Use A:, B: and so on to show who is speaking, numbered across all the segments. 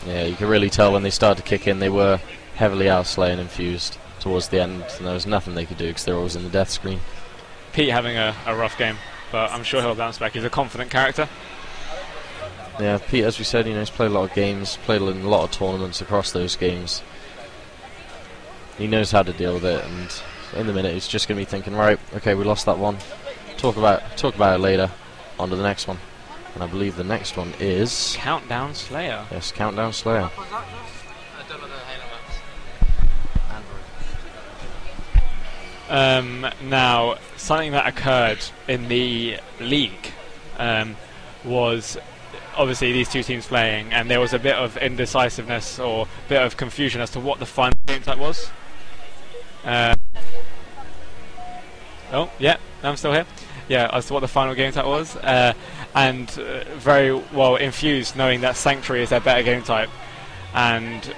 A: Yeah, you could really tell when they started to kick in, they were heavily outslaying Infused towards the end, and there was nothing they could do because they're always in the death screen.
B: Pete having a rough game, but I'm sure he'll bounce back. He's a confident character.
A: Yeah, Pete, as we said, he's played a lot of games, played in a lot of tournaments across those games. He knows how to deal with it, and in the minute he's just going to be thinking, right, okay, we lost that one. Talk about it later. On to the next one. And I believe the next one is
B: Countdown Slayer.
A: Yes, Countdown Slayer.
B: Now, something that occurred in the league was obviously these two teams playing, and there was a bit of indecisiveness or a bit of confusion as to what the final game type was. Oh, yeah, I'm still here. Yeah, as to what the final game type was, and very well Infused, knowing that Sanctuary is their better game type, and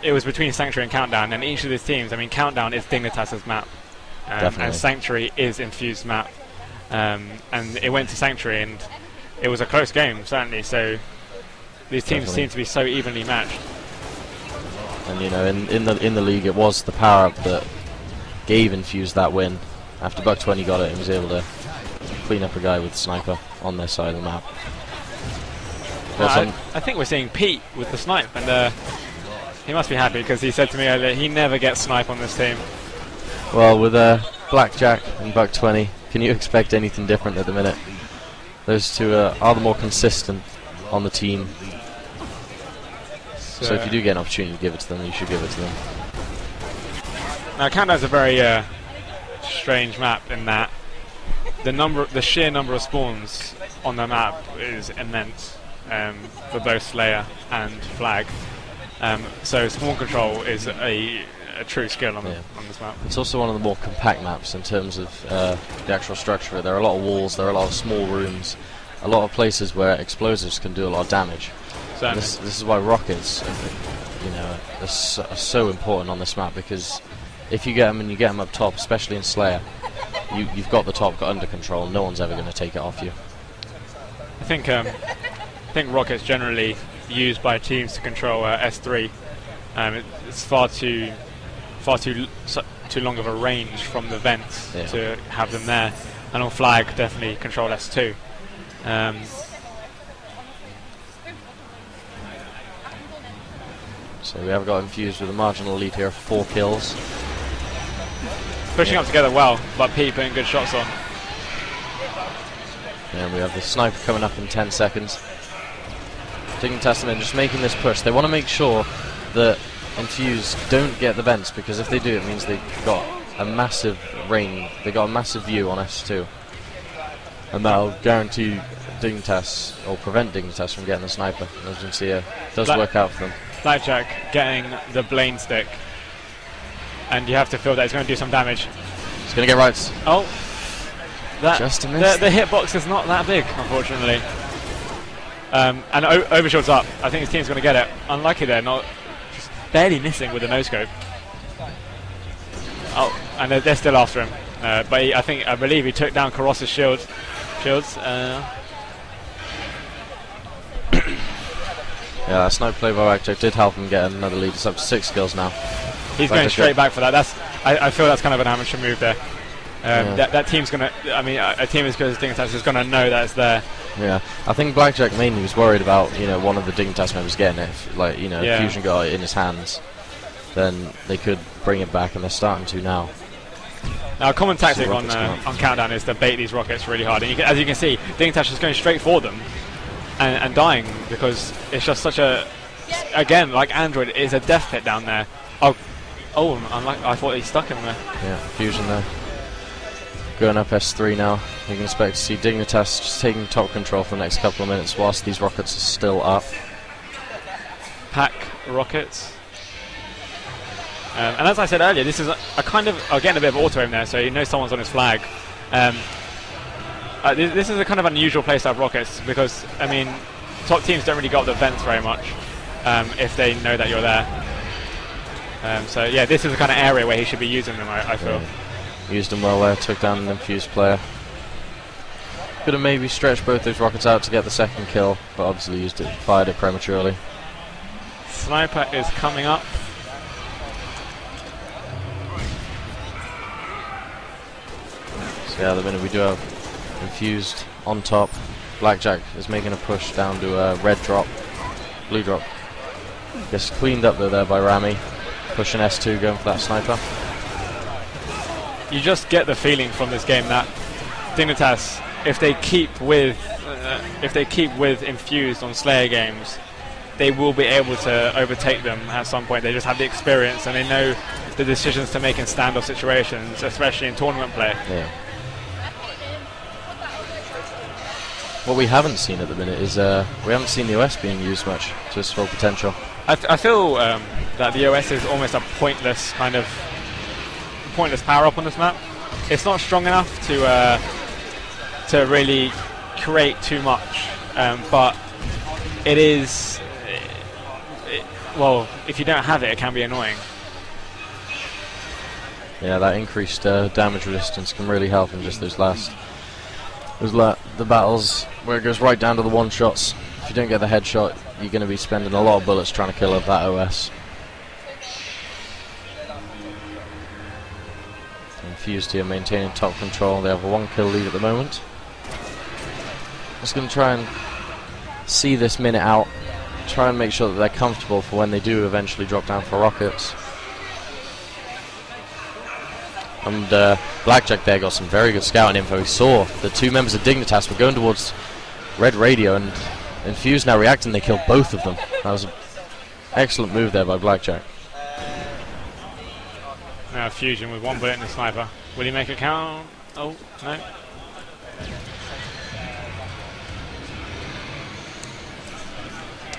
B: it was between Sanctuary and Countdown, and each of these teams, I mean, Countdown is Dignitas' map, and Sanctuary is Infused map, and it went to Sanctuary, and it was a close game, certainly, so these teams seem to be so evenly matched.
A: And in the league, it was the power-up that gave Infused that win. After Buck 20 got it, he was able to clean up a guy with sniper on their side of the map.
B: I think we're seeing Pete with the snipe, and he must be happy because he said to me earlier he never gets snipe on this team.
A: Well, with Blackjack and Buck 20, can you expect anything different at the minute? Those two are the more consistent on the team. So if you do get an opportunity to give it to them, you should give it to them.
B: Now, Countdown's a very strange map in that the sheer number of spawns on the map is immense for both Slayer and Flag. So spawn control is a true skill on this map.
A: It's also one of the more compact maps in terms of the actual structure. There are a lot of walls, there are a lot of small rooms, a lot of places where explosives can do a lot of damage. This is why rockets, are so important on this map, because if you get them and you get them up top, especially in Slayer, you've got the top under control. No one's ever going to take it off you.
B: I think rockets generally used by teams to control S3. It's far too long of a range from the vents to have them there. And on Flag, definitely control S2.
A: So we have got Infused with a marginal lead here of 4 kills.
B: Pushing up together well, but Pete putting good shots on.
A: And we have the sniper coming up in 10 seconds. Dignitas and just making this push. They want to make sure that Infused don't get the vents, because if they do, it means they've got a massive range. They got a massive view on S2, and that'll guarantee Dignitas, or prevent Dignitas from getting the sniper. As you can see, it does work out for them.
B: Blackjack getting the Blaine stick, and you have to feel that it's going to do some damage.
A: It's going to get right.
B: Oh,
A: just a miss.
B: The hitbox is not that big, unfortunately. And Overshot's up. I think his team's going to get it. Unlucky there, not just barely missing with the no-scope. Oh, and they're still after him. But I believe he took down Karos's shields.
A: Yeah, that sniper play by Blackjack did help him get another lead. It's up to 6 kills now.
B: He's going straight back for that. I feel that's kind of an amateur move there. That team's going to... I mean, a team as good as Dignitas is going to know that it's there.
A: Yeah, I think Blackjack mainly was worried about, one of the Dignitas members getting it. If Fusion got it in his hands, then they could bring it back, and they're starting to now.
B: Now, a common tactic on Countdown is to bait these rockets really hard. And as you can see, Dignitas is going straight for them and dying, because it's just such a... Again, like Android, it's a death pit down there. I thought he stuck him there.
A: Yeah, Fusion there. Going up S3 now. You can expect to see Dignitas just taking top control for the next couple of minutes whilst these rockets are still up.
B: Pack rockets. And as I said earlier, this is a kind of... getting a bit of auto-aim there, so you know someone's on his flag. This is a kind of unusual playstyle of rockets, because, I mean, top teams don't really go up the vents very much if they know that you're there. So, yeah, this is the kind of area where he should be using them, I feel.
A: Yeah. Used them well there, took down an Infused player. Could have maybe stretched both those rockets out to get the second kill, but obviously fired it prematurely.
B: Sniper is coming up.
A: So yeah, at the minute we do have Infused on top. Blackjack is making a push down to a red drop, blue drop. Gets cleaned up though there by Rami, pushing S2, going for that sniper.
B: You just get the feeling from this game that Dignitas, if they keep with Infused on Slayer games, they will be able to overtake them at some point. They just have the experience and they know the decisions to make in standoff situations, especially in tournament play.
A: Yeah. What we haven't seen at the minute is we haven't seen the OS being used much to its full potential.
B: I feel that the OS is almost a pointless power up on this map. It's not strong enough to really create too much, but it is. Well, if you don't have it, it can be annoying.
A: Yeah, that increased damage resistance can really help in just those the battles where it goes right down to the one shots. If you don't get the headshot, you're going to be spending a lot of bullets trying to kill that OS. Infused here maintaining top control. They have a 1 kill lead at the moment. Just going to try and see this minute out. Try and make sure that they're comfortable for when they do eventually drop down for rockets. And Blackjack there got some very good scouting info. He saw the 2 members of Dignitas were going towards red radio, and Infused now reacting. They killed both of them. That was an excellent move there by Blackjack.
B: Now Fusion with 1 bullet in the sniper. Will he make it count? Oh, no.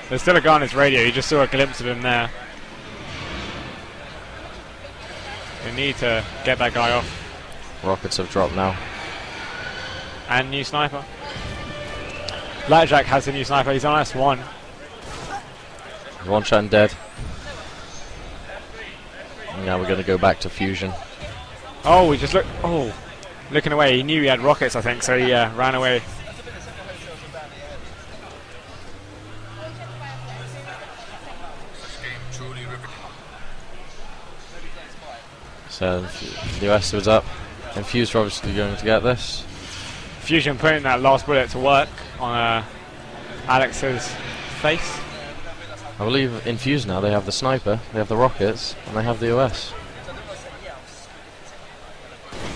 B: There's still a guy on his radio. You just saw a glimpse of him there. We need to get that guy off.
A: Rockets have dropped now.
B: And new sniper. Blackjack has a new sniper. He's on S1.
A: 1 shot and dead. And now we're going to go back to Fusion.
B: Oh, we just look. Oh, looking away. He knew he had rockets, I think, so he ran away.
A: So the US was up. Infused are obviously going to get this.
B: Fusion putting that last bullet to work on Alex's face.
A: I believe Infused now, they have the sniper, they have the rockets, and they have the OS.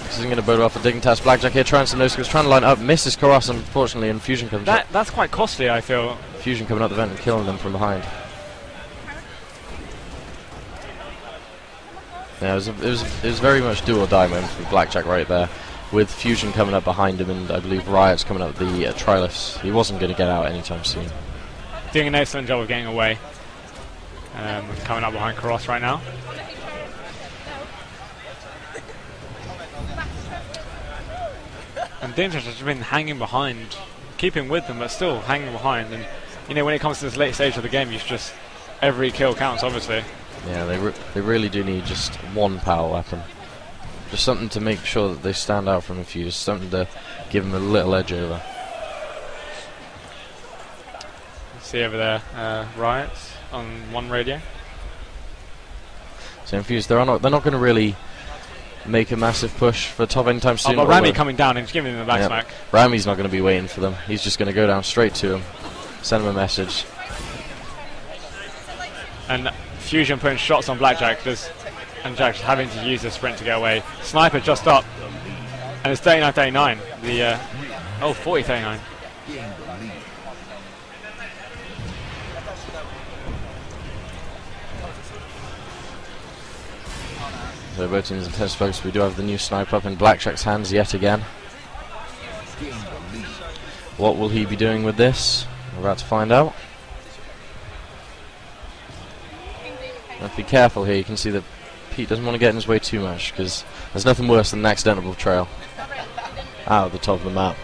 A: This isn't going to bode well for Dignitas. Blackjack here trying some no-scopes, trying to line up, misses Karas, unfortunately, and Fusion comes up.
B: That's quite costly, I feel.
A: Fusion coming up the vent and killing them from behind. Yeah, it was very much do or die moment for Blackjack right there, with Fusion coming up behind him, and I believe Riot's coming up the Trilus. He wasn't going to get out anytime soon.
B: Doing an excellent job of getting away. Coming up behind Karas right now. And Dignitas has been hanging behind, keeping with them, but still hanging behind. And you know, when it comes to this late stage of the game, you should just every kill counts, obviously.
A: Yeah, they really do need just 1 power weapon. Just something to make sure that they stand out from Infused, something to give them a little edge over.
B: See over there, Riots on 1 radio.
A: So Infused, they're not going to really make a massive push for top anytime soon.
B: Oh, but Rami coming down and just giving him the back smack.
A: Rami's not going to be waiting for them. He's just going to go down straight to him, send him a message.
B: And Fusion putting shots on Blackjack, and Jack just having to use the sprint to get away. Sniper just up, and it's 39-39. The 40-39.
A: So both teams intense focus. We do have the new sniper up in Blackjack's hands yet again. What will he be doing with this? We're about to find out. Have to be careful here. You can see that Pete doesn't want to get in his way too much, because there's nothing worse than an accidental betrayal out of the top of the map.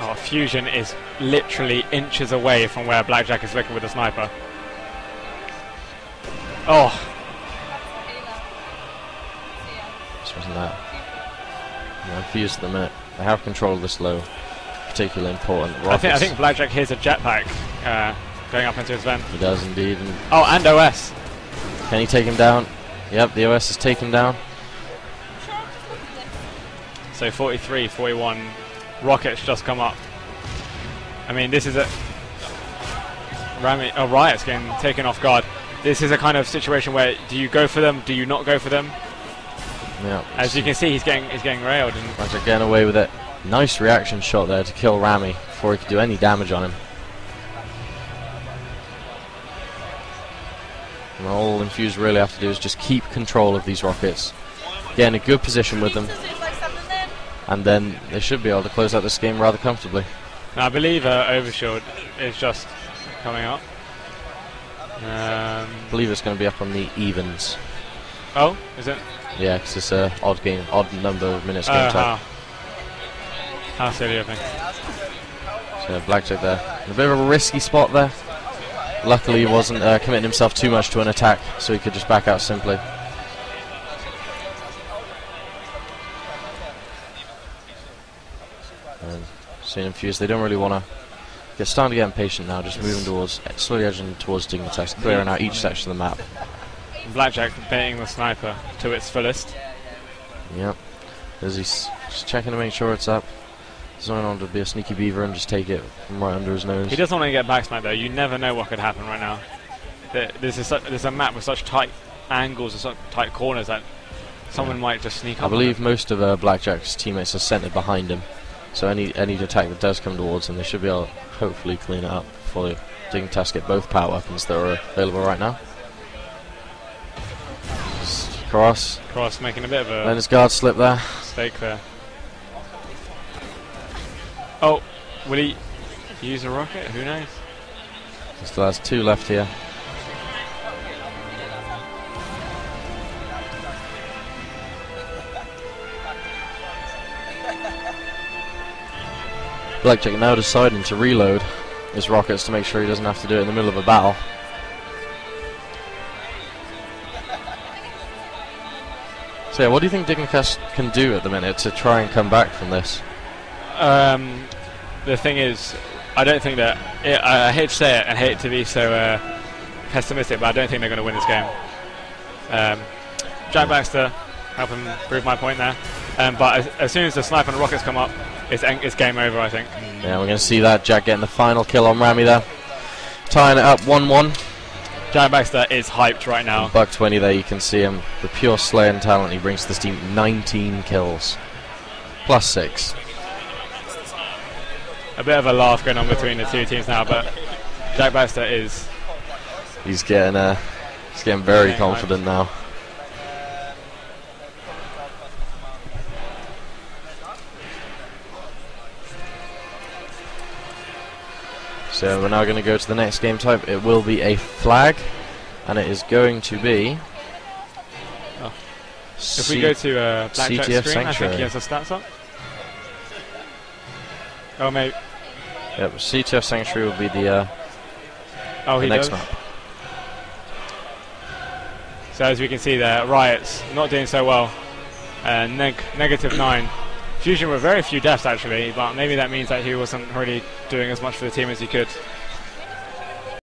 B: Oh, Fusion is literally inches away from where Blackjack is looking with the sniper. Oh.
A: This wasn't that. No, Infused at the minute. They have control of this low. Particularly important.
B: I think Blackjack hears a jetpack going up into his vent.
A: He does indeed. And
B: oh, and OS.
A: can he take him down? Yep, the OS is taken down.
B: So 43, 41. Rockets just come up. I mean, this is a... Riot's getting taken off guard. This is a kind of situation where do you go for them, do you not go for them?
A: Yeah.
B: As you can see, he's getting railed. And
A: Blackjack getting away with it. Nice reaction shot there to kill Rami before he could do any damage on him. And all Infused really have to do is just keep control of these rockets, get in a good position with them, and then they should be able to close out this game rather comfortably.
B: now, I believe Overshield is just coming up.
A: I believe it's going to be up on the evens.
B: Oh, is it?
A: Yeah, because it's a odd number of minutes game type.
B: How silly of me.
A: So Blackjack there. A bit of a risky spot there. Luckily he wasn't committing himself too much to an attack, so he could just back out simply. And seeing Infused, they don't really want to starting to get impatient now, just moving towards, slowly edging towards Dignitas, clearing out each section of the map.
B: Blackjack baiting the sniper to its fullest.
A: Yep. As he's just checking to make sure it's up. He's not on to be a sneaky beaver and just take it from right under his nose.
B: He doesn't want to get backsmacked though. You never know what could happen right now. There's a map with such tight angles and such tight corners that someone might just sneak up.
A: I believe most of Blackjack's teammates are centered behind him, so any attack that does come towards him, they should be able to hopefully clean it up before Dignitas get both power weapons that are available right now. Cross
B: making a bit of a
A: letting his guard slip there.
B: mistake there. Oh, will he use a rocket? Who knows?
A: He still has 2 left here. Blackjack now deciding to reload his rockets to make sure he doesn't have to do it in the middle of a battle. So yeah, what do you think Dignitas can do at the minute to try and come back from this?
B: The thing is, I don't think that... I hate to say it and hate to be so pessimistic, but I don't think they're going to win this game. Jack Baxter helping prove my point there. But as soon as the sniper and the rockets come up, it's game over, I think.
A: Yeah, we're going to see that. Jack getting the final kill on Rami there. Tying it up 1-1.
B: Jack Baxter is hyped right now.
A: And Buck20 there, you can see him. The pure slaying talent he brings to this team. 19 kills. Plus 6.
B: A bit of a laugh going on between the two teams now, but Jack Baxter is...
A: He's getting very confident now. So we're now going to go to the next game type. It will be a flag, and it is going to be...
B: Oh. If we go to Blackjack's
A: CTF
B: screen, I think he
A: Sanctuary.
B: has the stats up. Oh, maybe.
A: Yep, CTF Sanctuary will be the
B: Oh, he
A: next
B: does.
A: map.
B: So as we can see there, Riot's not doing so well. -9. Fusion with very few deaths actually, but maybe that means that he wasn't really doing as much for the team as he could.